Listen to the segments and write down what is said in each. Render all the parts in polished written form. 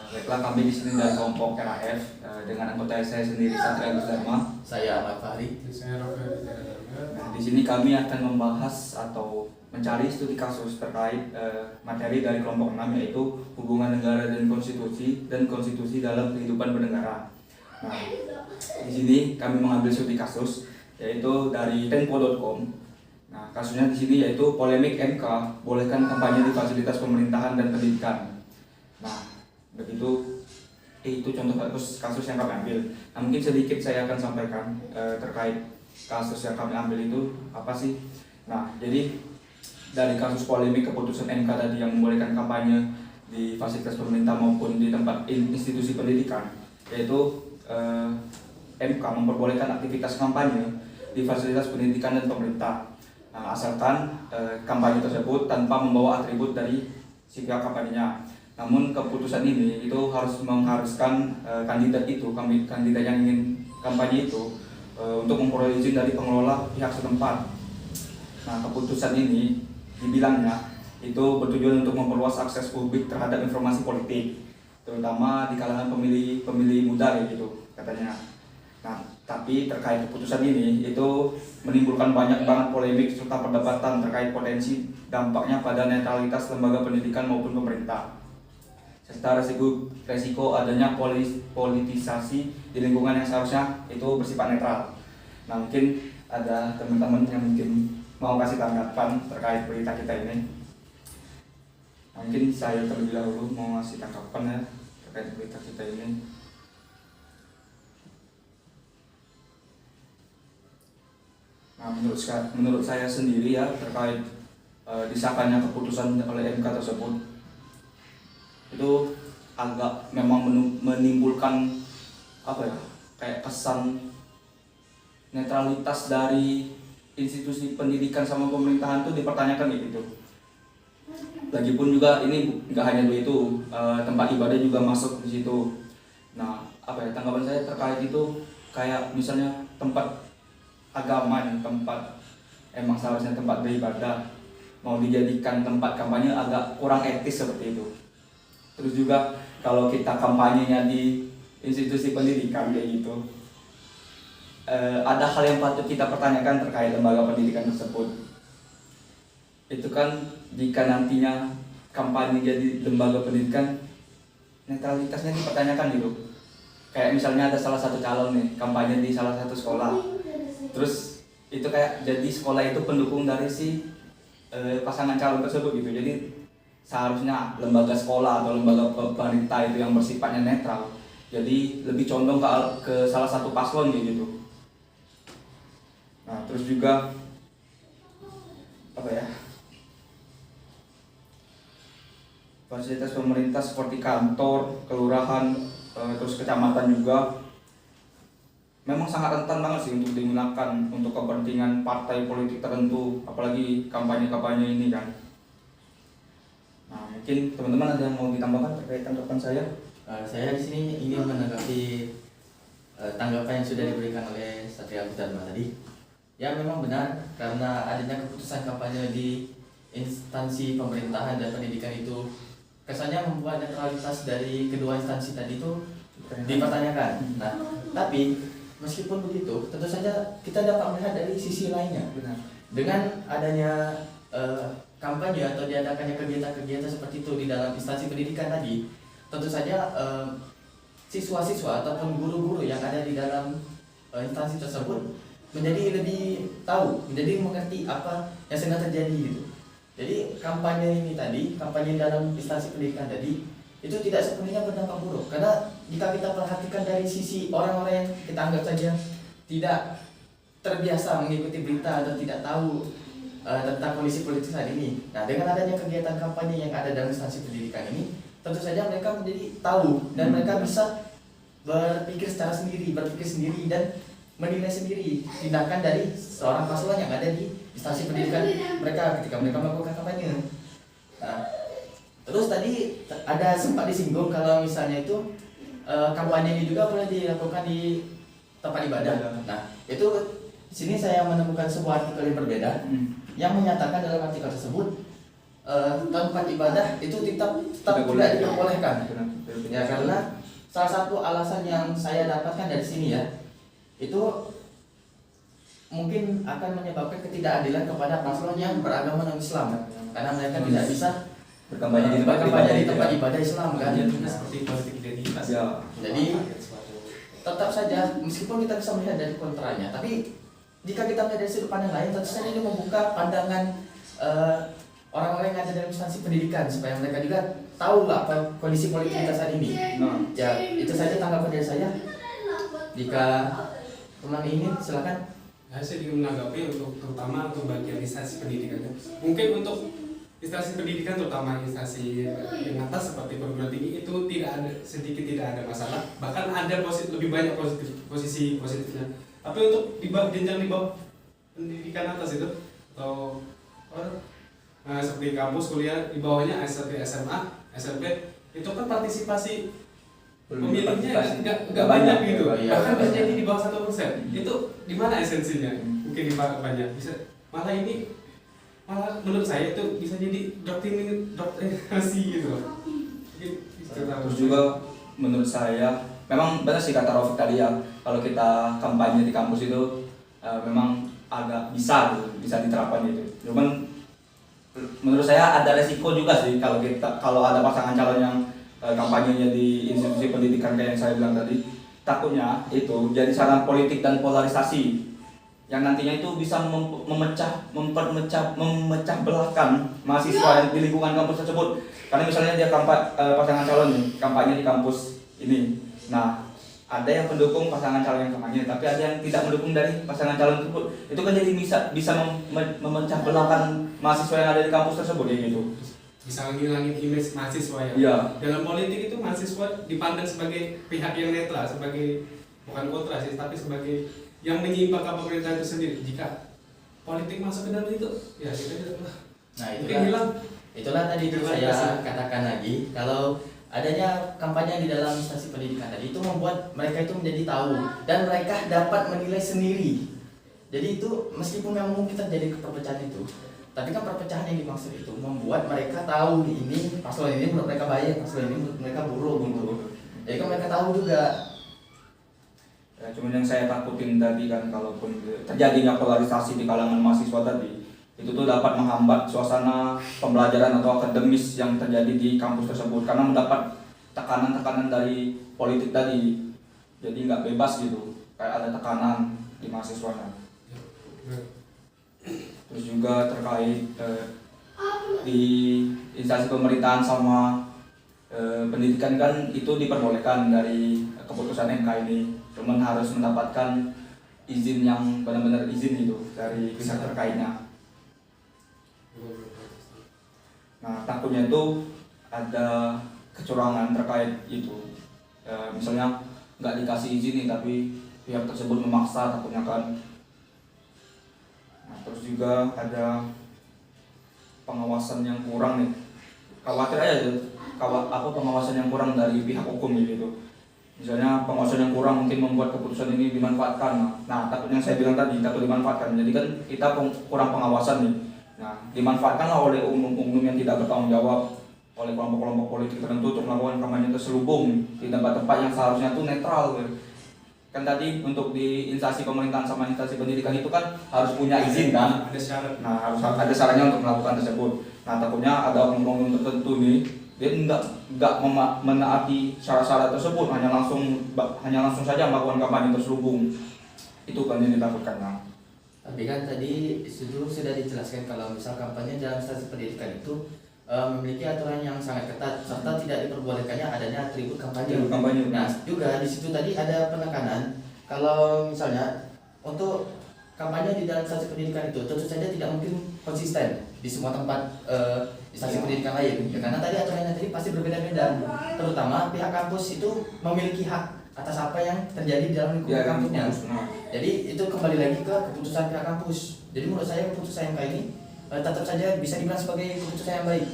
Baiklah, kami di sini dari kelompok RAF dengan anggota saya sendiri Satria Agus Dharma. Saya Ahmad Fahri. Saya Rafael Darga. Nah, di sini kami akan membahas atau mencari studi kasus terkait materi dari kelompok 6, yaitu hubungan negara dan konstitusi dalam kehidupan bernegara. Nah, di sini kami mengambil studi kasus yaitu dari tempo.com. Nah, kasusnya di sini yaitu polemik MK bolehkan kampanye di fasilitas pemerintahan dan pendidikan. Nah, begitu itu contoh kasus yang kami ambil. Nah, mungkin sedikit saya akan sampaikan terkait kasus yang kami ambil itu apa sih. Nah, jadi dari kasus polemik keputusan MK tadi yang membolehkan kampanye di fasilitas pemerintah maupun di tempat institusi pendidikan, yaitu MK memperbolehkan aktivitas kampanye di fasilitas pendidikan dan pemerintah. Nah, asalkan kampanye tersebut tanpa membawa atribut dari si pihak kampanyenya. Namun keputusan ini itu harus mengharuskan kandidat yang ingin kampanye itu untuk memperoleh izin dari pengelola pihak setempat. Nah, keputusan ini dibilangnya itu bertujuan untuk memperluas akses publik terhadap informasi politik, terutama di kalangan pemilih muda gitu katanya. Nah, tapi terkait keputusan ini itu menimbulkan banyak banget polemik serta perdebatan terkait potensi dampaknya pada netralitas lembaga pendidikan maupun pemerintah, serta resiko adanya politisasi di lingkungan yang seharusnya itu bersifat netral. Nah, mungkin ada teman-teman yang mungkin mau kasih tanggapan terkait berita kita ini. Nah, mungkin saya terlebih dahulu mau kasih tanggapan ya terkait berita kita ini. Nah, menurut saya sendiri ya terkait disahkannya keputusan oleh MK tersebut itu agak memang menimbulkan apa ya, kayak kesan netralitas dari institusi pendidikan sama pemerintahan itu dipertanyakan gitu. Lagipun juga ini nggak hanya itu, tempat ibadah juga masuk di situ. Nah, apa ya, tanggapan saya terkait itu kayak misalnya tempat agama, tempat emang seharusnya tempat beribadah mau dijadikan tempat kampanye agak kurang etis seperti itu. Terus juga kalau kita kampanyenya di institusi pendidikan kayak gitu, ada hal yang patut kita pertanyakan terkait lembaga pendidikan tersebut. Itu kan jika nantinya kampanye jadi lembaga pendidikan, netralitasnya dipertanyakan gitu. Kayak misalnya ada salah satu calon nih kampanye di salah satu sekolah, terus itu kayak jadi sekolah itu pendukung dari si pasangan calon tersebut gitu. Jadi seharusnya lembaga sekolah atau lembaga pemerintah itu yang bersifatnya netral, jadi lebih condong ke salah satu paslon gitu. Nah, terus juga apa ya, fasilitas pemerintah seperti kantor, kelurahan, terus kecamatan juga memang sangat rentan banget sih untuk digunakan untuk kepentingan partai politik tertentu, apalagi kampanye-kampanye ini kan. Nah, mungkin teman-teman ada yang mau ditambahkan terkait tanggapan saya? Saya di sini ingin menanggapi tanggapan yang sudah diberikan oleh Satria Agus Dharma tadi. Ya, memang benar, karena adanya keputusan kampanye di instansi pemerintahan dan pendidikan itu kesannya membuat netralitas dari kedua instansi tadi itu dipertanyakan. Nah, tapi meskipun begitu, tentu saja kita dapat melihat dari sisi lainnya. Benar. Dengan adanya kampanye atau diadakannya kegiatan-kegiatan seperti itu di dalam instansi pendidikan tadi, tentu saja siswa-siswa ataupun guru-guru yang ada di dalam instansi tersebut menjadi lebih tahu, menjadi mengerti apa yang sedang terjadi gitu. Jadi kampanye ini tadi, kampanye dalam instansi pendidikan tadi itu tidak sepenuhnya berdampak buruk, karena jika kita perhatikan dari sisi orang-orang yang kita anggap saja tidak terbiasa mengikuti berita atau tidak tahu tentang kondisi politik saat ini. Nah, dengan adanya kegiatan kampanye yang ada dalam instansi pendidikan ini, tentu saja mereka menjadi tahu dan mereka bisa berpikir sendiri dan menilai sendiri tindakan dari seorang paslon yang ada di instansi pendidikan mereka ketika mereka melakukan kampanye. Nah, terus tadi ada sempat disinggung kalau misalnya itu kampanye ini juga boleh dilakukan di tempat ibadah. Nah, itu sini saya menemukan sebuah artikel yang berbeda yang menyatakan dalam artikel tersebut tempat ibadah itu tetap tidak diperbolehkan. Ya karena salah satu alasan yang saya dapatkan dari sini ya, itu mungkin akan menyebabkan ketidakadilan kepada paslon yang beragama non-Islam, karena mereka tidak bisa Berkampanye di tempat tempat ibadah Islam kan. Ya, juga seperti politik identitas. Ya. Jadi tetap saja meskipun kita bisa melihat dari kontranya, tapi jika kita melihat dari sudut pandang lain, tentu saja ini membuka pandangan orang-orang yang ada dalam instansi pendidikan supaya mereka juga tahu lah apa kondisi politik kita saat ini. Nah, Ya itu saja tanggapan dari saya. Jika teman ingin silakan. Saya ingin menanggapi untuk terutama untuk bagian instansi pendidikan. Mungkin untuk instansi pendidikan terutama instansi yang atas seperti perguruan tinggi itu tidak ada masalah, bahkan ada lebih banyak posisi positifnya. Tapi untuk jenjang di bawah pendidikan atas itu atau seperti kampus kuliah di bawahnya SMP, SMA, SMP itu kan partisipasi pemilihnya nggak banyak gitu, bahkan terjadi di bawah 1%. Itu di mana esensinya? Mungkin di banyak bisa malah menurut saya itu bisa jadi doktrinasi gitu. terus juga menurut saya memang benar sih kata Rafiq tadi ya, kalau kita kampanye di kampus itu memang agak bisa diterapkan gitu. Cuman menurut saya ada resiko juga sih kalau ada pasangan calon yang kampanyenya di institusi pendidikan kayak yang saya bilang tadi, takutnya itu jadi sarana politik dan polarisasi yang nantinya itu bisa memecah belahkan mahasiswa yang di lingkungan kampus tersebut. Karena misalnya dia pasangan calon nih, kampanye di kampus ini. Nah, ada yang pendukung pasangan calon yang kampanye, tapi ada yang tidak mendukung dari pasangan calon tersebut. Itu kan jadi bisa memecah belahkan mahasiswa yang ada di kampus tersebut ya gitu. Bisa ngilangin image mahasiswa ya. Iya. Dalam politik itu mahasiswa dipandang sebagai pihak yang netral, sebagai bukan kontra sih, tapi sebagai yang menyimpangkan pemerintah itu sendiri. Jika politik masuk ke dalam itu, ya kita tidak. Nah itulah tadi itu saya katakan lagi, kalau adanya kampanye di dalam instansi pendidikan tadi itu membuat mereka itu menjadi tahu dan mereka dapat menilai sendiri. Jadi itu meskipun memang mungkin terjadi perpecahan itu, tapi kan perpecahan yang dimaksud itu membuat mereka tahu ini paslon ini menurut mereka baik, paslon ini menurut mereka buruk gitu. Jadi kan mereka tahu juga. Ya, cuman yang saya takutin tadi kan, kalaupun terjadinya polarisasi di kalangan mahasiswa tadi, itu tuh dapat menghambat suasana pembelajaran atau akademis yang terjadi di kampus tersebut karena mendapat tekanan-tekanan dari politik tadi. Jadi nggak bebas gitu, kayak ada tekanan di mahasiswanya. Terus juga terkait di instansi pemerintahan sama pendidikan kan itu diperbolehkan dari keputusan MK ini, cuman harus mendapatkan izin yang benar-benar izin gitu dari pihak terkaitnya. Nah, takutnya itu ada kecurangan terkait itu. Misalnya nggak dikasih izin nih, tapi pihak tersebut memaksa, takutnya kan. Nah, terus juga ada pengawasan yang kurang nih. Khawatir aja tuh, pengawasan yang kurang dari pihak hukum gitu. Misalnya pengawasan yang kurang mungkin membuat keputusan ini dimanfaatkan. Nah, takutnya saya bilang tadi, takut dimanfaatkan. Jadi kan kita kurang pengawasan nih. Nah, dimanfaatkanlah oleh umum yang tidak bertanggung jawab, oleh kelompok-kelompok politik tertentu untuk melakukan kampanye terselubung di tempat-tempat yang seharusnya itu netral. Kan tadi untuk di instansi pemerintahan sama instansi pendidikan itu kan harus punya izin kan? Ada syarat. Nah, harus ada syaratnya untuk melakukan tersebut. Nah, takutnya ada oknum tertentu nih, dia enggak menaati syarat-syarat tersebut, hanya langsung saja melakukan kampanye terselubung. Itu kan yang ditakutkan. Nah. Tapi kan tadi sudah dijelaskan kalau misal kampanye dalam instansi pendidikan itu memiliki aturan yang sangat ketat serta tidak diperbolehkannya adanya atribut kampanye. Nah, juga di situ tadi ada penekanan kalau misalnya untuk kampanye di dalam instansi pendidikan itu tentu saja tidak mungkin konsisten di semua tempat instansi pendidikan lain. Ya, karena tadi aturannya tadi pasti berbeda-beda. Terutama pihak kampus itu memiliki hak atas apa yang terjadi di dalam lingkungan kampusnya. Jadi itu kembali lagi ke keputusan pihak kampus. Jadi menurut saya keputusan MK ini tetap saja bisa dibilang sebagai keputusan yang baik.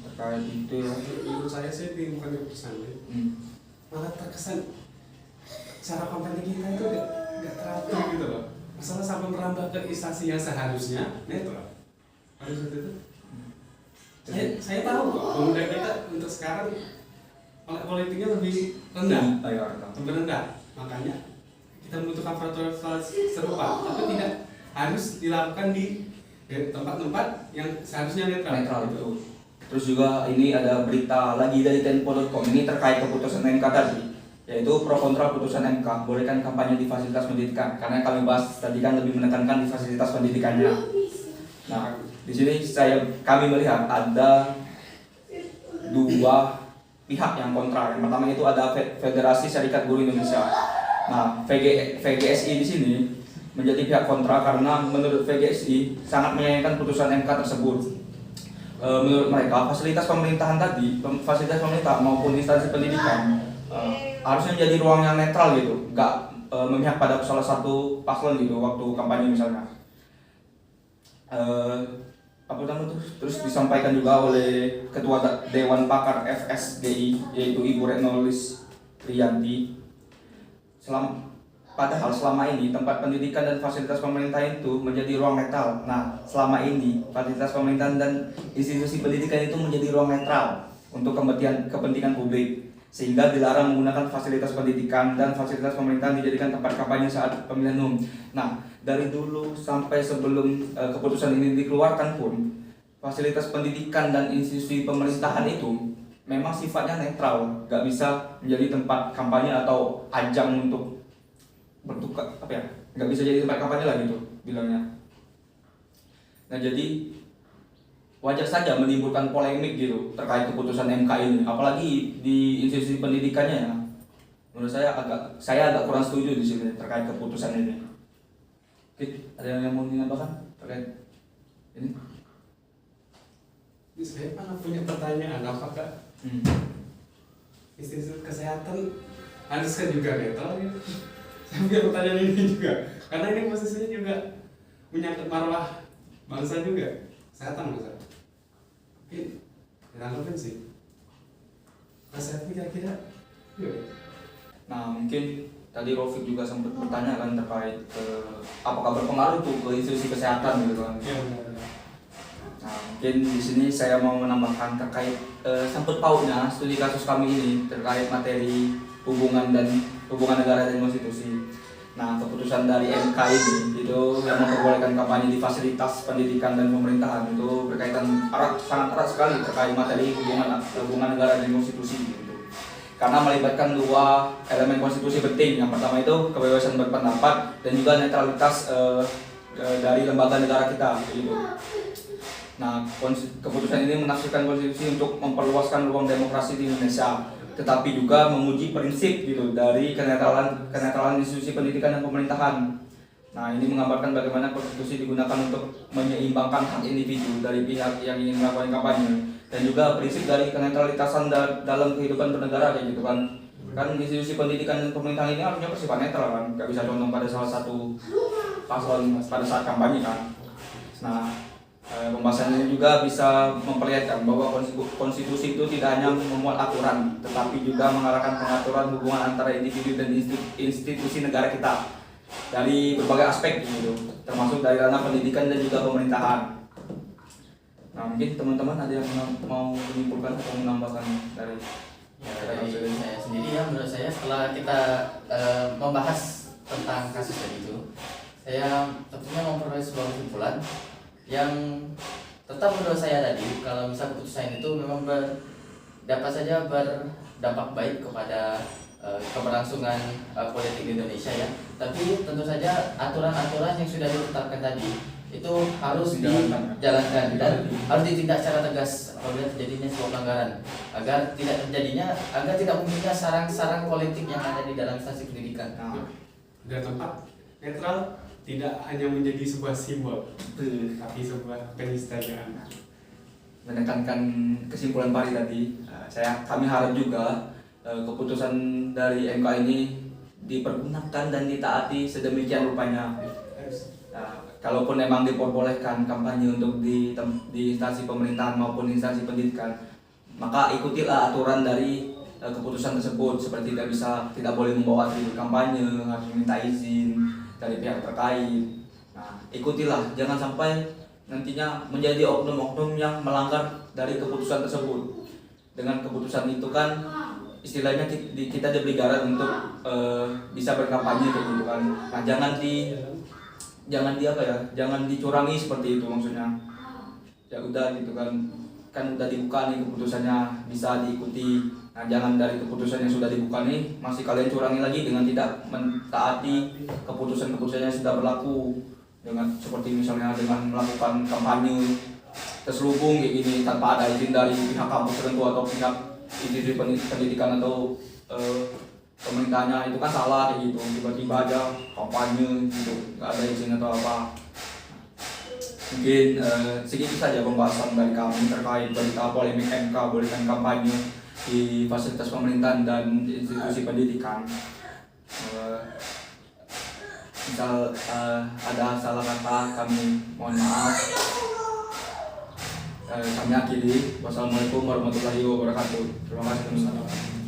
Terkait itu ya, Menurut saya sih bukan keputusan malah terkesan cara kampanye kita itu gak teratur gitu loh. Masalah sampai merambah ke instansi yang seharusnya netral. Harus itu. Saya tahu kok, pemuda kita untuk sekarang politiknya lebih rendah, lebih rendah. Makanya kita membutuhkan peraturan serupa, tapi tidak harus dilakukan di tempat-tempat yang seharusnya netral. Betul. Terus juga ini ada berita lagi dari Tempo.com ini terkait keputusan MK tadi, yaitu pro kontra putusan MK bolehkan kampanye di fasilitas pendidikan. Karena yang kami bahas tadi kan lebih menekankan di fasilitas pendidikannya. Nah, di sini kami melihat ada dua pihak yang kontra. Yang pertama itu ada Federasi Serikat Guru Indonesia. Nah, VGSI di sini menjadi pihak kontra karena menurut VGSI sangat menyayangkan putusan MK tersebut. Menurut mereka fasilitas pemerintahan tadi, fasilitas pemerintah maupun instansi pendidikan harusnya menjadi ruang yang netral gitu, nggak memihak pada salah satu paslon gitu waktu kampanye misalnya. Terus disampaikan juga oleh Ketua Dewan Pakar FSGI yaitu Ibu Retno Listianti. Padahal selama ini tempat pendidikan dan fasilitas pemerintah itu menjadi ruang netral. Nah, selama ini fasilitas pemerintahan dan institusi pendidikan itu menjadi ruang netral untuk kepentingan publik, sehingga dilarang menggunakan fasilitas pendidikan dan fasilitas pemerintahan dijadikan tempat kampanye saat pemilihan umum. Nah, dari dulu sampai sebelum keputusan ini dikeluarkan pun, fasilitas pendidikan dan institusi pemerintahan itu memang sifatnya netral, nggak bisa menjadi tempat kampanye atau ajang untuk bertukar nggak bisa jadi tempat kampanye lah gitu bilangnya. Nah, jadi wajar saja menimbulkan polemik gitu terkait keputusan MK ini, apalagi di institusi pendidikannya ya. Menurut saya agak kurang setuju di sini terkait keputusan ini. Oke, ada yang mau menambahkan terkait ini? Saya malah punya pertanyaan, apakah institusi kesehatan haruskah juga netral gitu? Saya punya pertanyaan ini juga, karena ini posisinya juga menyangkut marwah bangsa juga, kesehatan bangsa. Mungkin ditanggapin sih. Kesehatan kira-kira. Nah, mungkin tadi Rofik juga sempat bertanya kan terkait apakah berpengaruh tuh ke institusi kesehatan gitu kan. Iya. Nah, mungkin di sini saya mau menambahkan terkait sangkut pautnya studi kasus kami ini terkait materi hubungan negara dan konstitusi. Nah, keputusan dari MK ini itu yang memperbolehkan kampanye di fasilitas pendidikan dan pemerintahan itu berkaitan sangat erat sekali terkait materi hubungan negara dan konstitusi gitu. Karena melibatkan dua elemen konstitusi penting. Yang pertama itu kebebasan berpendapat dan juga netralitas dari lembaga negara kita gitu. Nah, keputusan ini menafsirkan konstitusi untuk memperluaskan ruang demokrasi di Indonesia, tetapi juga menguji prinsip gitu dari kenetralan institusi pendidikan dan pemerintahan. Nah, ini menggambarkan bagaimana konstitusi digunakan untuk menyeimbangkan hak individu dari pihak yang ingin melakukan kampanye dan juga prinsip dari kenetralitasan dalam kehidupan bernegara kayak gitu kan. Kan institusi pendidikan dan pemerintahan ini harusnya bersifat netral kan, nggak bisa condong pada salah satu paslon pada saat kampanye kan. Nah, pembahasan ini juga bisa memperlihatkan bahwa konstitusi itu tidak hanya memuat aturan, tetapi juga mengarahkan pengaturan hubungan antara individu dan institusi negara kita dari berbagai aspek gitu, termasuk dari ranah pendidikan dan juga pemerintahan. Nah, mungkin teman-teman ada yang mau menyimpulkan atau menambahkan dari saya sendiri ya, menurut saya setelah kita membahas tentang kasus tadi itu, saya tentunya memperoleh sebuah kesimpulan yang tetap menurut saya tadi, kalau misal keputusan itu memang dapat saja berdampak baik kepada keberlangsungan politik di Indonesia ya. Tapi tentu saja aturan-aturan yang sudah ditetapkan tadi itu harus dijalankan dan harus ditindak secara tegas apabila terjadinya sebuah pelanggaran, agar tidak munculnya sarang-sarang politik yang ada di dalam instansi pendidikan. Dan tempat netral tidak hanya menjadi sebuah simbol, tapi sebuah penistaan. Menekankan kesimpulan Pari tadi, kami harap juga keputusan dari MK ini dipergunakan dan ditaati sedemikian rupanya. Kalaupun memang diperbolehkan kampanye untuk di instansi pemerintahan maupun instansi pendidikan, maka ikutilah aturan dari keputusan tersebut, seperti tidak boleh membawa atribut kampanye, harus meminta izin dari pihak terkait. Nah, ikutilah, jangan sampai nantinya menjadi oknum-oknum yang melanggar dari keputusan tersebut. Dengan keputusan itu kan istilahnya kita diberi garat untuk bisa berkampanye kayak gitu kan. Nah, jangan di apa ya, jangan dicurangi seperti itu maksudnya. Ya udah gitu kan udah dibuka nih keputusannya, bisa diikuti. Nah, jangan dari keputusan yang sudah dibuka nih masih kalian curangi lagi dengan tidak mentaati keputusan-keputusan yang sudah berlaku, dengan seperti misalnya dengan melakukan kampanye terselubung kayak gini tanpa ada izin dari pihak kampus tertentu atau pihak institusi pendidikan atau pemerintahnya. Itu kan salah kayak gitu, tiba-tiba aja kampanye gitu nggak ada izin atau apa. Mungkin segitu saja pembahasan dari kami terkait berita polemik MK bolehkan kampanye di fasilitas pemerintahan dan institusi pendidikan. Misal ada salah kata kami mohon maaf. Kami akhiri. Wassalamualaikum warahmatullahi wabarakatuh. Terima kasih.